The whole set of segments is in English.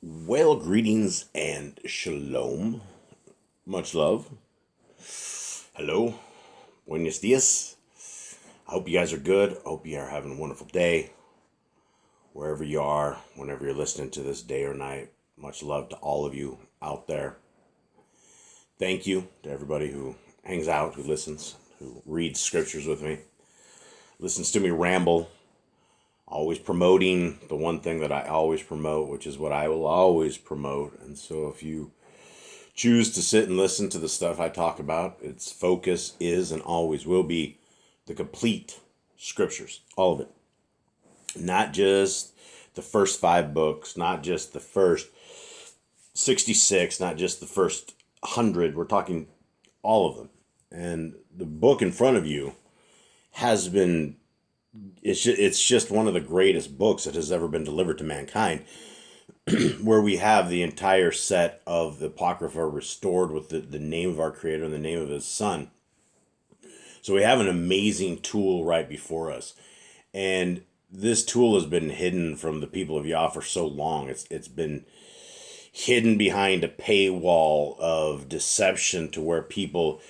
Well, greetings and shalom. Much love. Hello. Buenos dias. I hope you guys are good. I hope you are having a wonderful day. Wherever you are, whenever you're listening to this day or night. Much love to all of you out there. Thank you to everybody who hangs out, who listens, who reads scriptures with me, listens to me ramble. Always promoting the one thing that I always promote, which is what I will always promote. And so if you choose to sit and listen to the stuff I talk about, its focus is and always will be the complete scriptures, all of it. Not just the first 5 books, not just the first 66, not just the first 100. We're talking all of them. And the book in front of you has been... It's just one of the greatest books that has ever been delivered to mankind, where we have the entire set of the Apocrypha restored with the name of our Creator and the name of His Son. So we have an amazing tool right before us. And this tool has been hidden from the people of Yah for so long. It's been hidden behind a paywall of deception to where people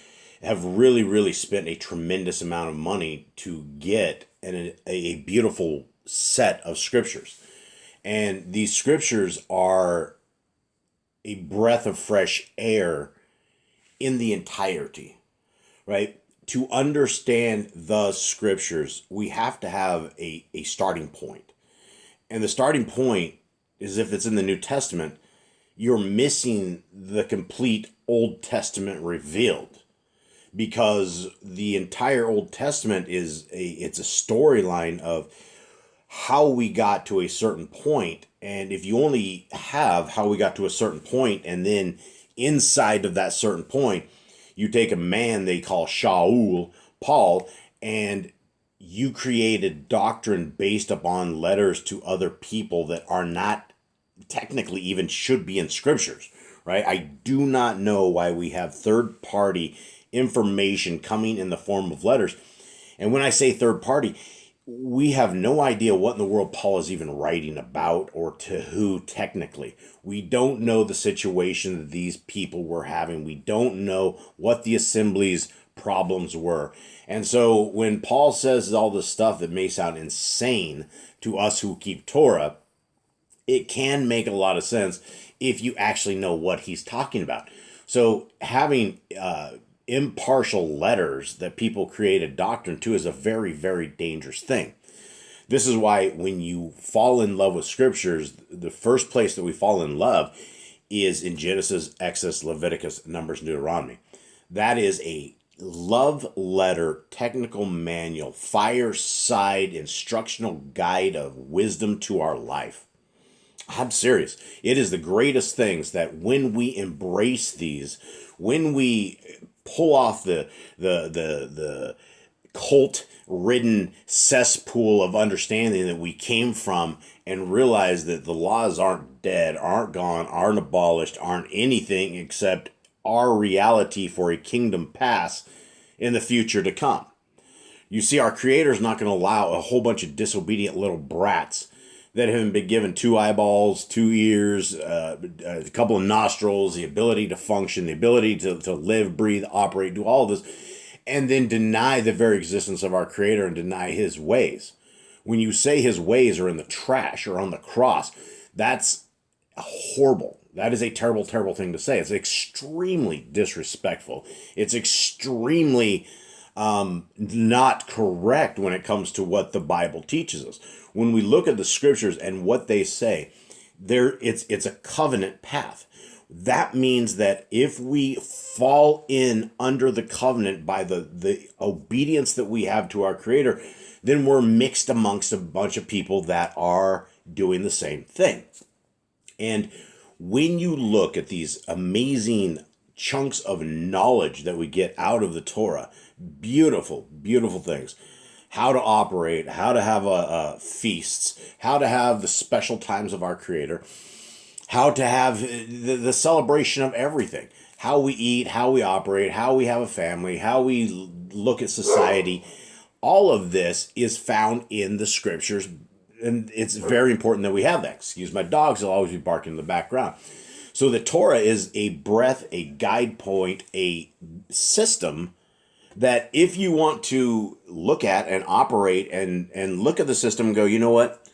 have really spent a tremendous amount of money to get a beautiful set of scriptures. And these scriptures are a breath of fresh air in the entirety, right? To understand the scriptures, we have to have a starting point. And the starting point is, if it's in the New Testament, you're missing the complete Old Testament revealed. Because the entire Old Testament it's a storyline of how we got to a certain point. And if you only have how we got to a certain point, and then inside of that certain point, you take a man they call Shaul, Paul, and you create a doctrine based upon letters to other people that are not technically even should be in scriptures, right? I do not know why we have third-party information coming in the form of letters. And when I say third party, we have no idea what in the world Paul is even writing about or to who technically. We don't know the situation that these people were having. We don't know what the assembly's problems were. And so when Paul says all this stuff that may sound insane to us who keep Torah, it can make a lot of sense if you actually know what he's talking about. So having impartial letters that people create a doctrine to is a very dangerous thing. This is why when you fall in love with scriptures, the first place that we fall in love is in Genesis, Exodus, Leviticus, Numbers, Deuteronomy. That is a love letter, technical manual, fireside instructional guide of wisdom to our life. I'm serious. It is the greatest things that when we embrace these, when we pull off the cult-ridden cesspool of understanding that we came from and realize that the laws aren't dead, aren't gone, aren't abolished, aren't anything except our reality for a kingdom pass in the future to come. You see, our Creator's not going to allow a whole bunch of disobedient little brats that haven't been given 2 eyeballs, 2 ears, a couple of nostrils, the ability to function, the ability to live, breathe, operate, do all of this, and then deny the very existence of our Creator and deny His ways. When you say His ways are in the trash or on the cross, that's horrible. That is a terrible thing to say. It's extremely disrespectful. It's extremely not correct when it comes to what the Bible teaches us. When we look at the scriptures and what they say, it's a covenant path. That means that if we fall in under the covenant by the obedience that we have to our Creator, then we're mixed amongst a bunch of people that are doing the same thing. And when you look at these amazing chunks of knowledge that we get out of the Torah, beautiful things. How to operate, how to have feasts, how to have the special times of our Creator, how to have the celebration of everything, how we eat, how we operate, how we have a family, how we look at society. All of this is found in the scriptures And it's very important that we have that. Excuse my dogs, they'll always be barking in the background. So the Torah is a breath, a guide point, a system that if you want to look at and operate and look at the system and go, you know what?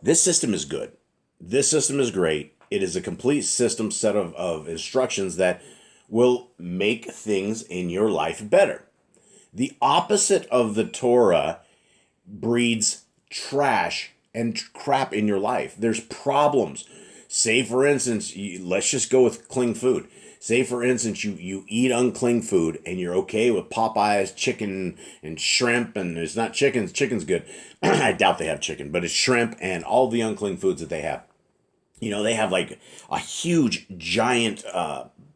This system is good. This system is great. It is a complete system set of instructions that will make things in your life better. The opposite of the Torah breeds trash and crap in your life. There's problems. Say, for instance, let's just go with clean food. Say, for instance, you eat unclean food and you're okay with Popeye's chicken and shrimp, and it's not chicken. Chicken's good. I doubt they have chicken, but it's shrimp and all the unclean foods that they have. They have like a huge, giant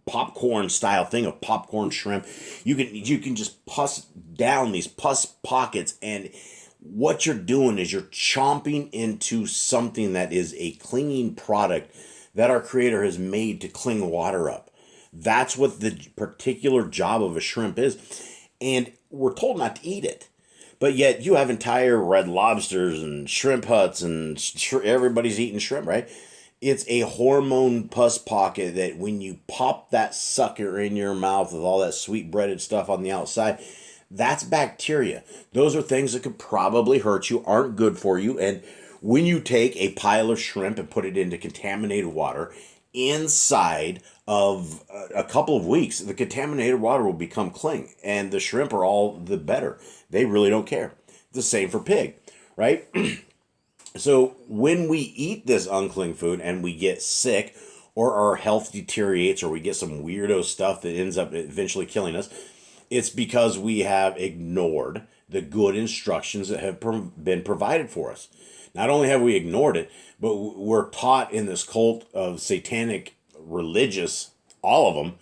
popcorn style thing of popcorn shrimp. You can just pus down these pus pockets, and what you're doing is you're chomping into something that is a clinging product that our Creator has made to cling water up. That's what the particular job of a shrimp is. And we're told not to eat it. But yet you have entire Red Lobsters and shrimp huts and everybody's eating shrimp, right? It's a hormone pus pocket that when you pop that sucker in your mouth with all that sweet breaded stuff on the outside, that's bacteria. Those are things that could probably hurt you, aren't good for you. And when you take a pile of shrimp and put it into contaminated water, inside of a couple of weeks, the contaminated water will become cling, and the shrimp are all the better. They really don't care. The same for pig, right? So when we eat this unclean food and we get sick, or our health deteriorates, or we get some weirdo stuff that ends up eventually killing us, it's because we have ignored the good instructions that have been provided for us. Not only have we ignored it, but we're taught in this cult of satanic religious, all of them,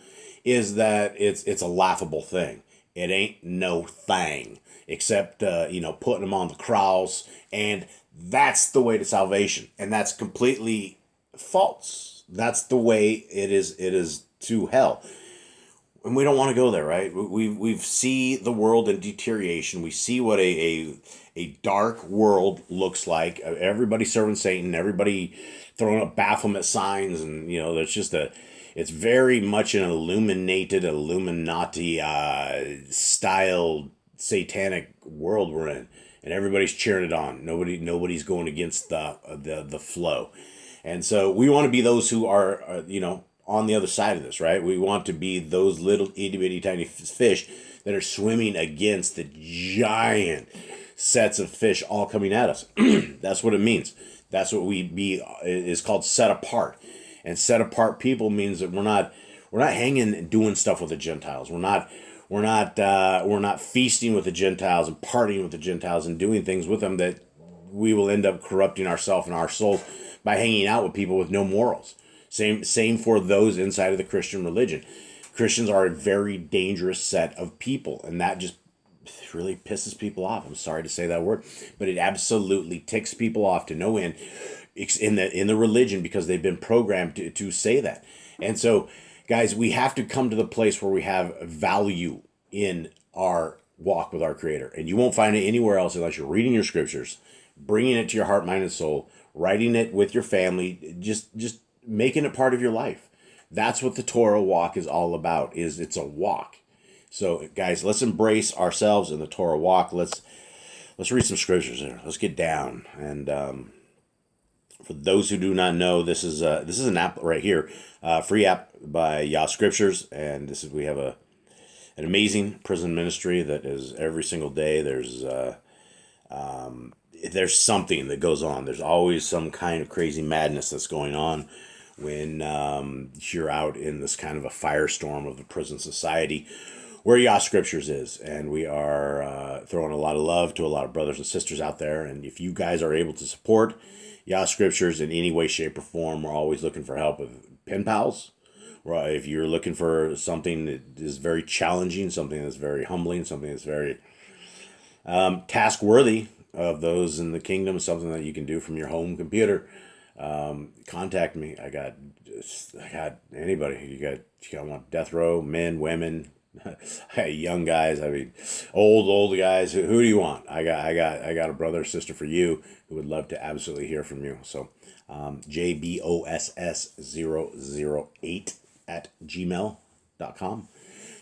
is that it's a laughable thing. It ain't no thing except putting them on the cross, and that's the way to salvation, and that's completely false. That's the way it is to hell. And we don't want to go there, right? We see the world in deterioration. We see what a dark world looks like. Everybody serving Satan, everybody throwing up Baphomet signs, and there's just it's very much an Illuminati style satanic world we're in, and everybody's cheering it on. Nobody's going against the flow, and so we want to be those who are on the other side of this, right? We want to be those little itty bitty tiny fish that are swimming against the giant sets of fish all coming at us. That's what it means. That's what is called set apart. And set apart people means that we're not hanging and doing stuff with the Gentiles. We're not feasting with the Gentiles and partying with the Gentiles and doing things with them that we will end up corrupting ourselves and our souls by hanging out with people with no morals. Same for those inside of the Christian religion. Christians are a very dangerous set of people, and that just really pisses people off. I'm sorry to say that word, but it absolutely ticks people off to no end in the religion, because they've been programmed to say that. And so, guys, we have to come to the place where we have value in our walk with our Creator, and you won't find it anywhere else unless you're reading your scriptures, bringing it to your heart, mind, and soul, writing it with your family, just making it part of your life. That's what the Torah walk is all about. It's a walk. So, guys, let's embrace ourselves in the Torah walk. Let's read some scriptures here. Let's get down. And for those who do not know, this is an app right here, free app by Yah Scriptures, and we have an amazing prison ministry that is every single day. There's something that goes on. There's always some kind of crazy madness that's going on when you're out in this kind of a firestorm of the prison society, where Yah Scriptures is. And we are throwing a lot of love to a lot of brothers and sisters out there. And if you guys are able to support Yah Scriptures in any way, shape, or form, we're always looking for help with pen pals. If you're looking for something that is very challenging, something that's very humbling, something that's very task worthy of those in the kingdom, something that you can do from your home computer, contact me. I got anybody. You got want death row, men, women, Hey, young guys, I mean, old guys. Who do you want? I got a brother or sister for you who would love to absolutely hear from you. So, JBOSS008 at gmail.com.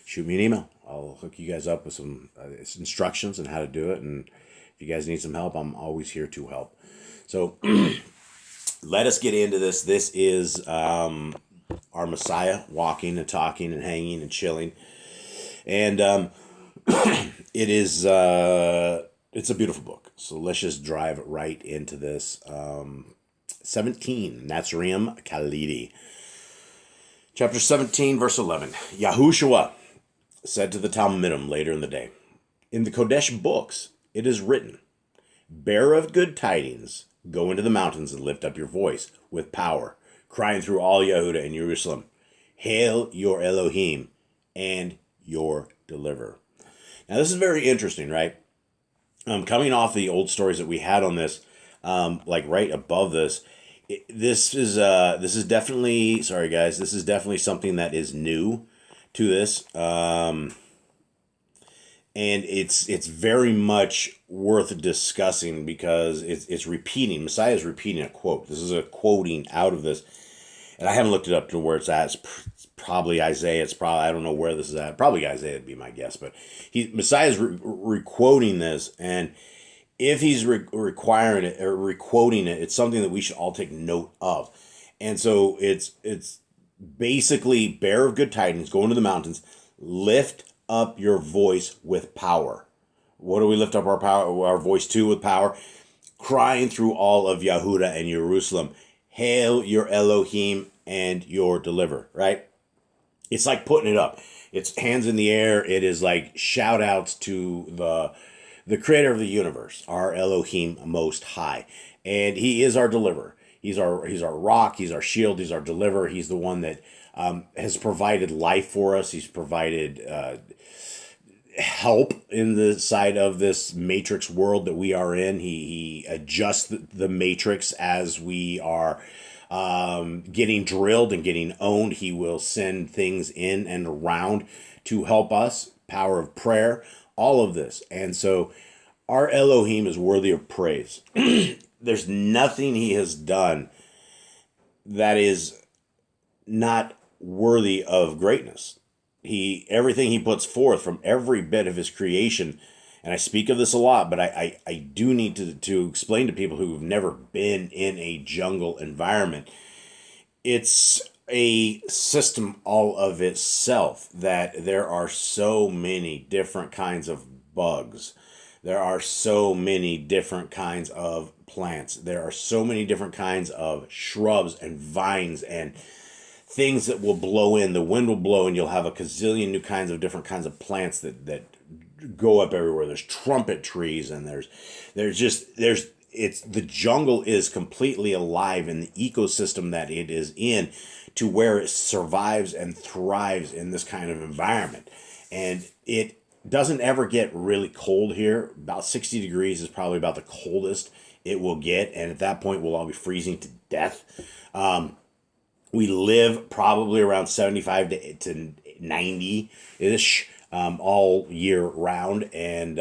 Shoot me an email. I'll hook you guys up with some instructions on how to do it. And if you guys need some help, I'm always here to help. So let us get into this. This is our Messiah walking and talking and hanging and chilling. And it is it's a beautiful book. So let's just drive right into this. 17, Nazariim Khalidi. Chapter 17, verse 11. Yahushua said to the Talmudim later in the day, in the Kodesh books it is written, bearer of good tidings, go into the mountains and lift up your voice with power, crying through all Yehuda and Jerusalem, hail your Elohim and your deliverer. Now this is very interesting, right? Coming off the old stories that we had on this, like right above this, this is definitely, sorry guys, this is definitely something that is new to this, and it's very much worth discussing because it's repeating. Messiah is repeating a quote. This is a quoting out of this, and I haven't looked it up to where it's at. It's probably Isaiah. It's probably, I don't know where this is at. Probably Isaiah would be my guess, but Messiah is re-quoting this, and if he's requiring it or re-quoting it, it's something that we should all take note of. And so it's basically, bearer of good tidings, go into the mountains, lift up your voice with power. What do we lift up our voice to with power? Crying through all of Yehuda and Jerusalem, hail your Elohim and your deliverer, right? It's like putting it up. It's hands in the air. It is like shout outs to the creator of the universe, our Elohim Most High. And he is our deliverer. He's our rock. He's our shield. He's our deliverer. He's the one that has provided life for us. He's provided help in the side of this matrix world that we are in. He adjusts the matrix as we are getting drilled and getting owned. He will send things in and around to help us. Power of prayer, all of this. And so our Elohim is worthy of praise. There's nothing he has done that is not worthy of greatness. Everything he puts forth from every bit of his creation, and I speak of this a lot, but I do need to explain to people who've never been in a jungle environment. It's a system all of itself, that there are so many different kinds of bugs. There are so many different kinds of plants. There are so many different kinds of shrubs and vines and things that will blow in. The wind will blow and you'll have a gazillion new kinds of different kinds of plants that go up everywhere. There's trumpet trees and the jungle is completely alive in the ecosystem that it is in, to where it survives and thrives in this kind of environment. And it doesn't ever get really cold here. About 60 degrees is probably about the coldest it will get. And at that point, we'll all be freezing to death. We live probably around 75 to 90-ish all year round. And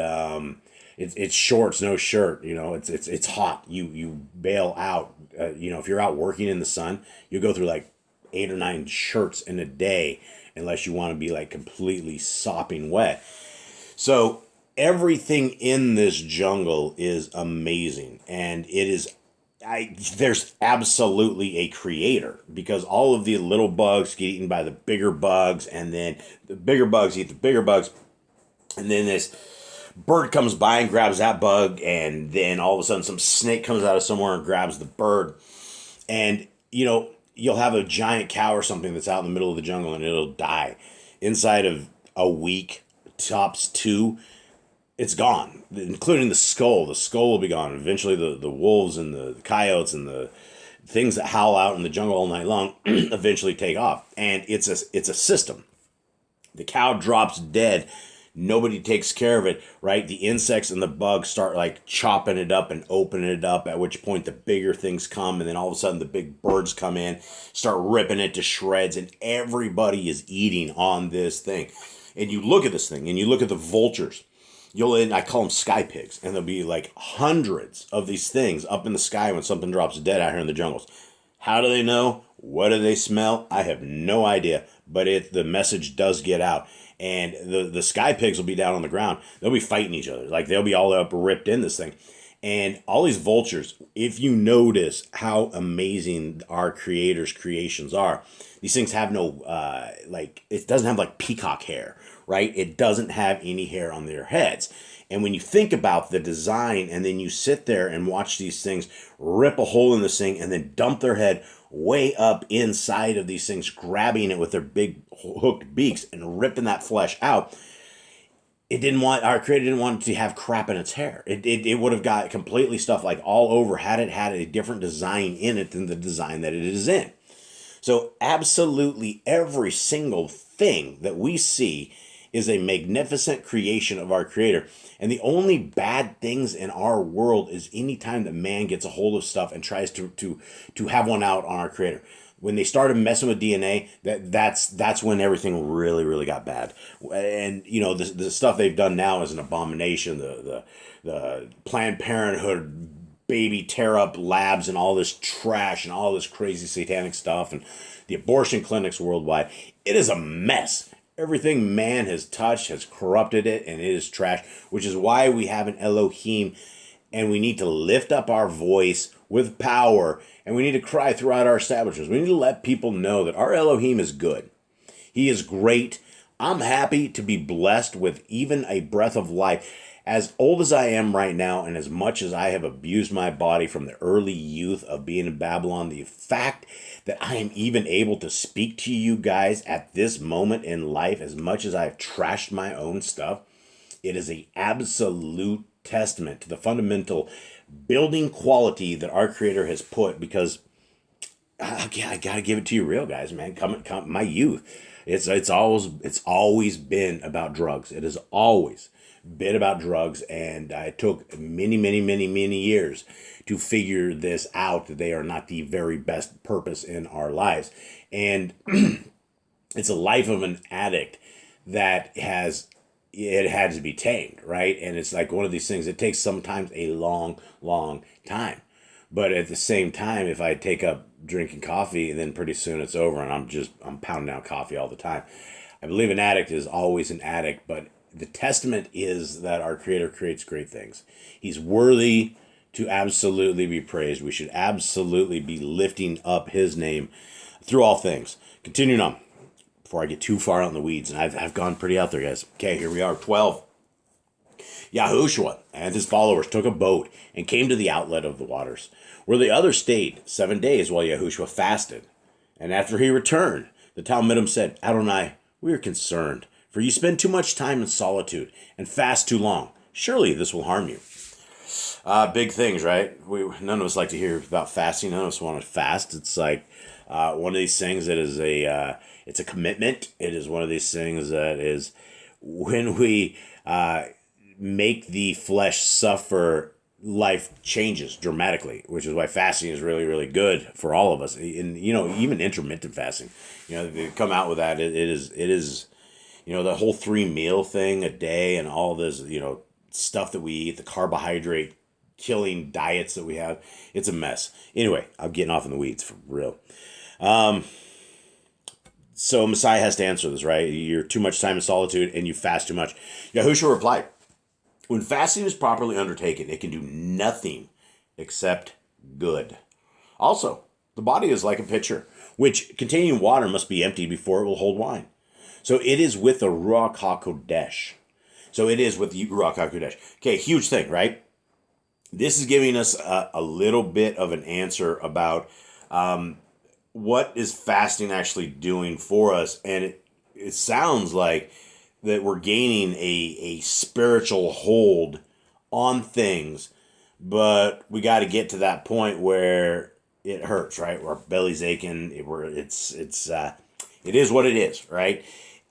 it's shorts, no shirt. You know, it's hot. You bail out. If you're out working in the sun, you go through like 8 or 9 shirts in a day, unless you want to be like completely sopping wet. So everything in this jungle is amazing, and there's absolutely a creator, because all of the little bugs get eaten by the bigger bugs, and then the bigger bugs eat the bigger bugs, and then this bird comes by and grabs that bug, and then all of a sudden some snake comes out of somewhere and grabs the bird. And you'll have a giant cow or something that's out in the middle of the jungle, and it'll die inside of a week, tops 2. It's gone, including the skull. The skull will be gone. Eventually the wolves and the coyotes and the things that howl out in the jungle all night long eventually take off. And it's a system. The cow drops dead. Nobody takes care of it, right? The insects and the bugs start like chopping it up and opening it up, at which point the bigger things come, and then all of a sudden the big birds come in, start ripping it to shreds, and everybody is eating on this thing. And you look at this thing, and you look at the vultures. And I call them sky pigs, and there'll be like hundreds of these things up in the sky when something drops dead out here in the jungles. How do they know? What do they smell? I have no idea, but the message does get out. And the sky pigs will be down on the ground. They'll be fighting each other. Like, they'll be all up ripped in this thing. And all these vultures, if you notice how amazing our Creator's creations are, these things have no, it doesn't have like peacock hair, right? It doesn't have any hair on their heads. And when you think about the design, and then you sit there and watch these things rip a hole in this thing and then dump their head way up inside of these things, grabbing it with their big hooked beaks and ripping that flesh out, our Creator didn't want it to have crap in its hair. It would have got completely stuff like all over had it had a different design in it than the design that it is in. So absolutely every single thing that we see is a magnificent creation of our Creator. And the only bad things in our world is any time that man gets a hold of stuff and tries to have one out on our Creator. When they started messing with DNA, that's when everything really, really got bad. And the stuff they've done now is an abomination. The Planned Parenthood baby tear up labs and all this trash and all this crazy satanic stuff, and the abortion clinics worldwide. It is a mess. Everything man has touched has corrupted it, and it is trash, which is why we have an Elohim, and we need to lift up our voice with power, and we need to cry throughout our establishments. We need to let people know that our Elohim is good. He is great. I'm happy to be blessed with even a breath of life. As old as I am right now, and as much as I have abused my body from the early youth of being in Babylon, the fact that I am even able to speak to you guys at this moment in life, as much as I've trashed my own stuff, it is an absolute testament to the fundamental building quality that our Creator has put, because I gotta give it to you real, guys, man. Come, my youth, it's always been about drugs. It has always been about drugs, and it took many, many, many, many years to figure this out, that they are not the very best purpose in our lives. And it's a life of an addict that it had to be tamed, right? And it's like one of these things, it takes sometimes a long, long time. But at the same time, if I take up drinking coffee, then pretty soon it's over, and I'm pounding out coffee all the time. I believe an addict is always an addict, but the testament is that our Creator creates great things. He's worthy to absolutely be praised. We should absolutely be lifting up His name through all things. Continuing on, before I get too far out in the weeds, and I've gone pretty out there, guys. Okay, here we are, 12. Yahushua and his followers took a boat and came to the outlet of the waters, where the others stayed 7 days while Yahushua fasted. And after he returned, the Talmudim said, Adonai, we are concerned, for you spend too much time in solitude and fast too long. Surely this will harm you. Big things, right? None of us like to hear about fasting. None of us want to fast. It's like one of these things that is it's a commitment. It is one of these things that is when we make the flesh suffer, life changes dramatically, which is why fasting is really, really good for all of us. And, even intermittent fasting, they come out with that. It is, the whole 3 meal thing a day and all this, stuff that we eat, the carbohydrate killing diets that we have. It's a mess. Anyway, I'm getting off in the weeds for real. So Messiah has to answer this, right? You're too much time in solitude and you fast too much. Yahushua replied, when fasting is properly undertaken, it can do nothing except good. Also, the body is like a pitcher, which containing water must be emptied before it will hold wine. So it is with the Ruach HaKodesh. Okay, huge thing, right? This is giving us a little bit of an answer about what is fasting actually doing for us. And it sounds like that we're gaining a spiritual hold on things, but we got to get to that point where it hurts, right? Where our belly's aching, it is what it is, right?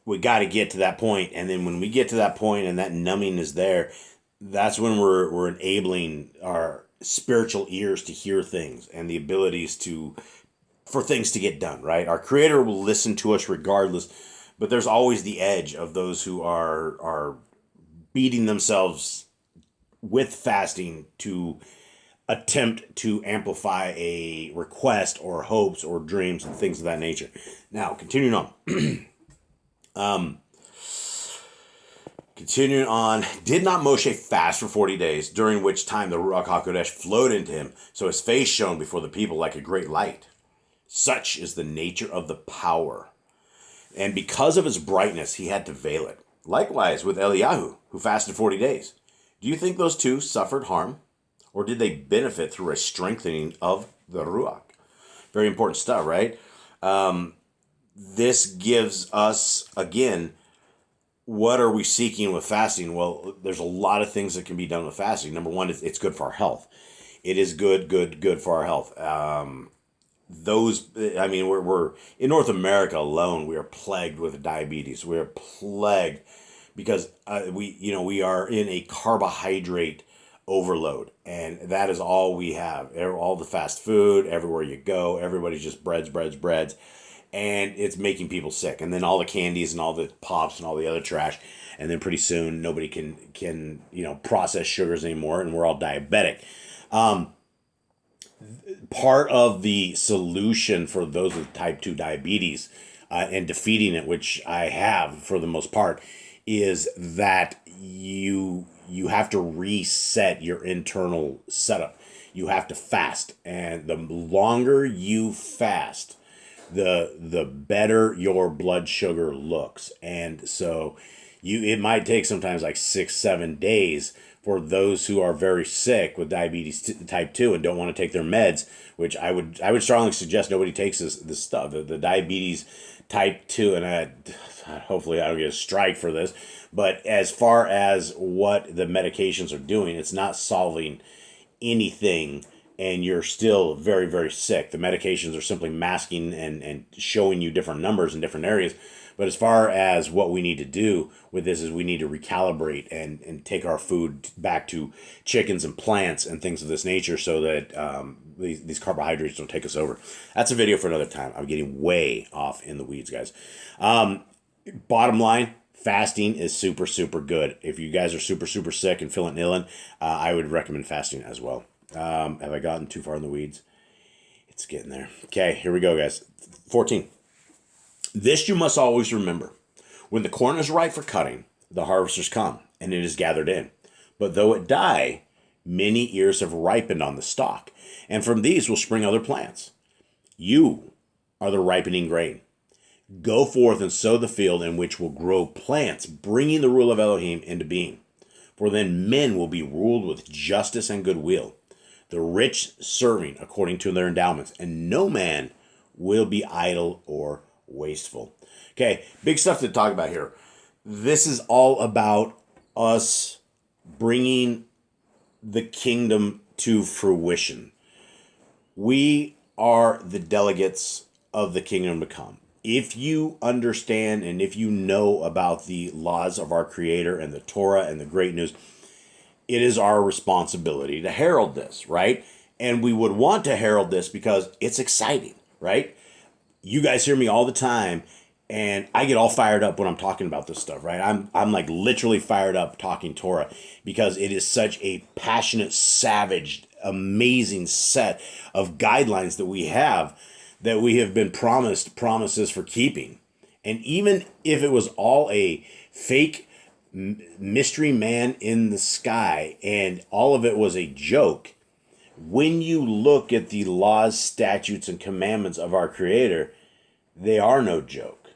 We got to get to that point, and then when we get to that point and that numbing is there, that's when we're enabling our spiritual ears to hear things and the abilities for things to get done, right? Our Creator will listen to us regardless, But there's always the edge of those who are beating themselves with fasting to attempt to amplify a request or hopes or dreams and things of that nature. Now, continuing on. Continuing on, did not Moshe fast for 40 days, during which time the Ruach HaKodesh flowed into him, so his face shone before the people like a great light? Such is the nature of the power. And because of his brightness, he had to veil it. Likewise with Eliyahu, who fasted 40 days. Do you think those two suffered harm? Or did they benefit through a strengthening of the Ruach? Very important stuff, right? This gives us, again, what are we seeking with fasting? Well, there's a lot of things that can be done with fasting. Number one, it's good for our health. It is good for our health. We're in North America alone, we are plagued with diabetes. We are plagued because we are in a carbohydrate overload, and that is all we have. All the fast food, everywhere you go, everybody's just breads, and it's making people sick. And then all the candies and all the pops and all the other trash, and then pretty soon nobody can process sugars anymore, and we're all diabetic. Part of the solution for those with type 2 diabetes and defeating it, which I have for the most part, is that you have to reset your internal setup. You have to fast, and the longer you fast, the better your blood sugar looks. And so it might take sometimes like 6-7 days for those who are very sick with diabetes type 2 and don't want to take their meds, which I would strongly suggest nobody takes this stuff, the diabetes type 2, and hopefully I don't get a strike for this, but as far as what the medications are doing, it's not solving anything, and you're still very, very sick. The medications are simply masking and showing you different numbers in different areas. But as far as what we need to do with this is we need to recalibrate and take our food back to chickens and plants and things of this nature so that these carbohydrates don't take us over. That's a video for another time. I'm getting way off in the weeds, guys. Bottom line, fasting is super, super good. If you guys are super, super sick and feeling ill, I would recommend fasting as well. Have I gotten too far in the weeds? It's getting there. Okay, here we go, guys. 14. This you must always remember. When the corn is ripe for cutting, the harvesters come, and it is gathered in. But though it die, many ears have ripened on the stalk, and from these will spring other plants. You are the ripening grain. Go forth and sow the field in which will grow plants, bringing the rule of Elohim into being. For then men will be ruled with justice and goodwill, the rich serving according to their endowments, and no man will be idle or wasteful. Okay, big stuff to talk about here. This is all about us bringing the kingdom to fruition. We are the delegates of the kingdom to come. If you understand and if you know about the laws of our Creator and the Torah and the great news, it is our responsibility to herald this, right? And we would want to herald this because it's exciting, right? You guys hear me all the time, and I get all fired up when I'm talking about this stuff, right? I'm like literally fired up talking Torah because it is such a passionate, savage, amazing set of guidelines that we have been promised promises for keeping. And even if it was all a fake mystery man in the sky and all of it was a joke, when you look at the laws, statutes, and commandments of our Creator, they are no joke.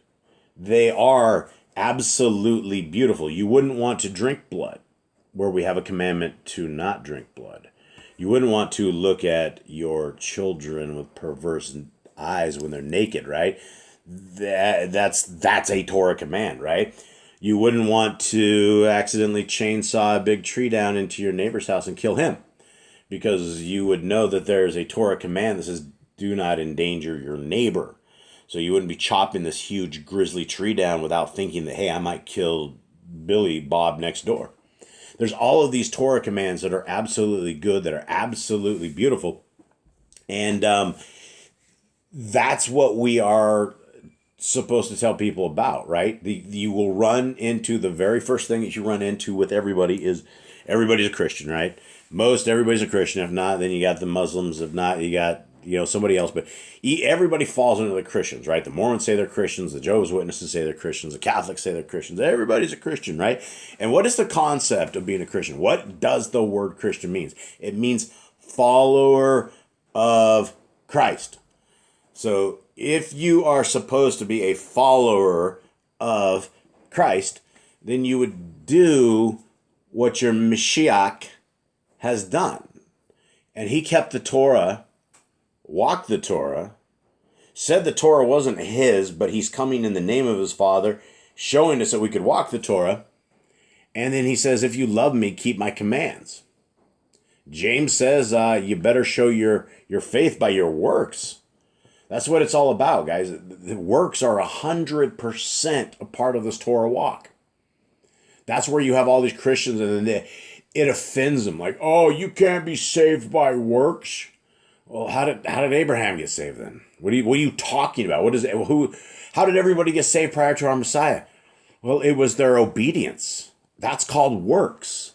They are absolutely beautiful. You wouldn't want to drink blood, where we have a commandment to not drink blood. You wouldn't want to look at your children with perverse eyes when they're naked, right? That's a Torah command, right? You wouldn't want to accidentally chainsaw a big tree down into your neighbor's house and kill him, because you would know that there's a Torah command that says, do not endanger your neighbor. So you wouldn't be chopping this huge grizzly tree down without thinking that, hey, I might kill Bob next door. There's all of these Torah commands that are absolutely good, that are absolutely beautiful. And that's what we are supposed to tell people about, right? You will run into the very first thing that you run into with everybody is everybody's a Christian, right? Most everybody's a Christian. If not, then you got the Muslims. If not, you got somebody else. But everybody falls into the Christians, right? The Mormons say they're Christians. The Jehovah's Witnesses say they're Christians. The Catholics say they're Christians. Everybody's a Christian, right? And what is the concept of being a Christian? What does the word Christian means? It means follower of Christ. So if you are supposed to be a follower of Christ, then you would do what your Mashiach has done. And he kept the Torah, walked the Torah, said the Torah wasn't his, but he's coming in the name of his Father, showing us that we could walk the Torah. And then he says, if you love me, keep my commands. James says, you better show your faith by your works. That's what it's all about, guys. The works are 100% a part of this Torah walk. That's where you have all these Christians, and then it offends them. Like, oh, you can't be saved by works. Well, how did Abraham get saved then? What are you talking about? How did everybody get saved prior to our Messiah? Well, it was their obedience. That's called works.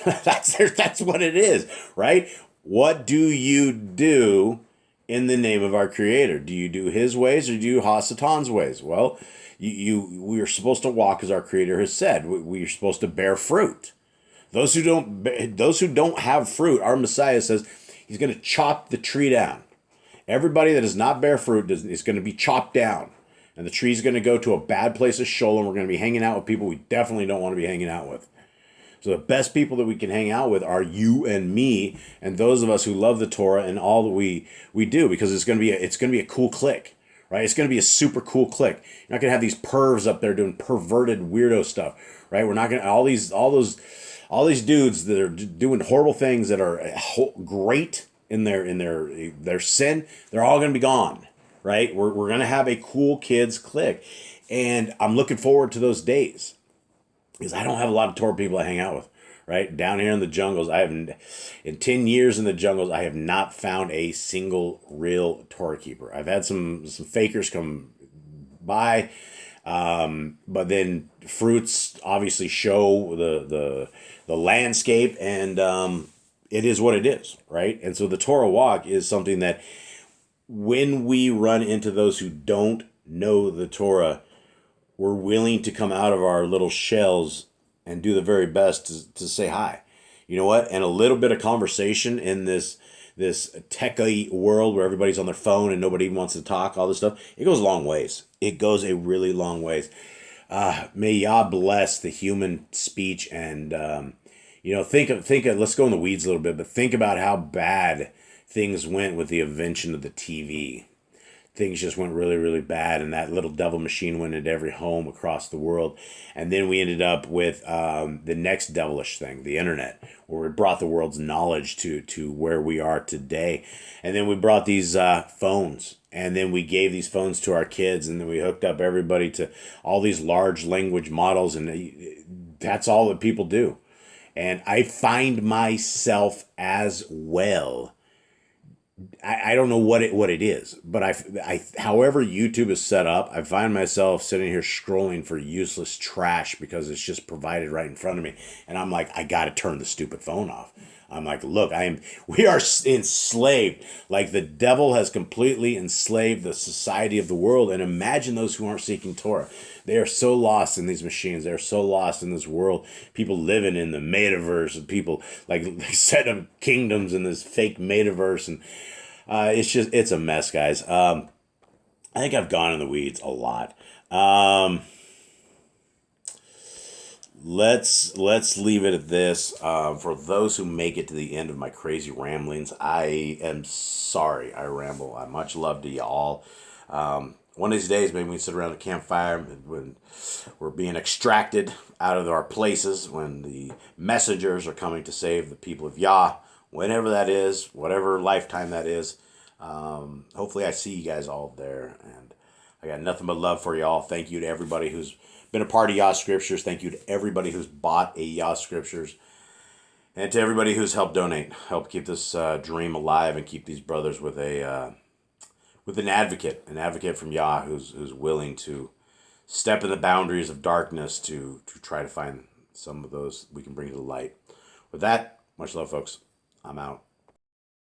That's what it is, right? What do you do in the name of our Creator? Do you do His ways or do you Hasatan's ways? Well, we are supposed to walk as our Creator has said. We are supposed to bear fruit. Those who don't have fruit, our Messiah says He's going to chop the tree down. Everybody that does not bear fruit is going to be chopped down, and the tree's going to go to a bad place of Sholem. We're going to be hanging out with people we definitely don't want to be hanging out with. So the best people that we can hang out with are you and me, and those of us who love the Torah and all that we do, because it's going to be a cool clique, right? It's going to be a super cool clique. You're not going to have these pervs up there doing perverted weirdo stuff, right? We're not going to all these dudes that are doing horrible things that are great in their sin. They're all going to be gone, right? We're going to have a cool kids clique, and I'm looking forward to those days. Because I don't have a lot of Torah people I hang out with, right? Down here in the jungles, in 10 years in the jungles, I have not found a single real Torah keeper. I've had some fakers come by, but then fruits obviously show the landscape, and it is what it is, right? And so the Torah walk is something that when we run into those who don't know the Torah, we're willing to come out of our little shells and do the very best to say hi. You know what? And a little bit of conversation in this techie world where everybody's on their phone and nobody wants to talk, all this stuff, it goes a long ways. It goes a really long ways. May Yah bless the human speech, and think of let's go in the weeds a little bit, but think about how bad things went with the invention of the TV. Things just went really, really bad, and that little devil machine went into every home across the world. And then we ended up with the next devilish thing, the internet, where we brought the world's knowledge to where we are today. And then we brought these phones, and then we gave these phones to our kids, and then we hooked up everybody to all these large language models, and that's all that people do. And I find myself as well. I don't know what it is, but I however YouTube is set up, I find myself sitting here scrolling for useless trash because it's just provided right in front of me, and I'm like, I got to turn the stupid phone off. I'm like, look, we are enslaved. Like the devil has completely enslaved the society of the world. And imagine those who aren't seeking Torah. They are so lost in these machines. They're so lost in this world. People living in the metaverse, and people like set up kingdoms in this fake metaverse. And it's a mess, guys. I think I've gone in the weeds a lot. Let's leave it at this. For those who make it to the end of my crazy ramblings, I am sorry I ramble. Much love to you all. One of these days, maybe we can sit around a campfire when we're being extracted out of our places, when the messengers are coming to save the people of Yah, whenever that is, whatever lifetime that is. Hopefully I see you guys all there, and I got nothing but love for y'all. Thank you to everybody who's been a part of Yah Scriptures. Thank you to everybody who's bought a Yah Scriptures, and to everybody who's helped donate, help keep this dream alive, and keep these brothers with a with an advocate from Yah who's willing to step in the boundaries of darkness to try to find some of those we can bring to the light. With that, much love, folks. I'm out.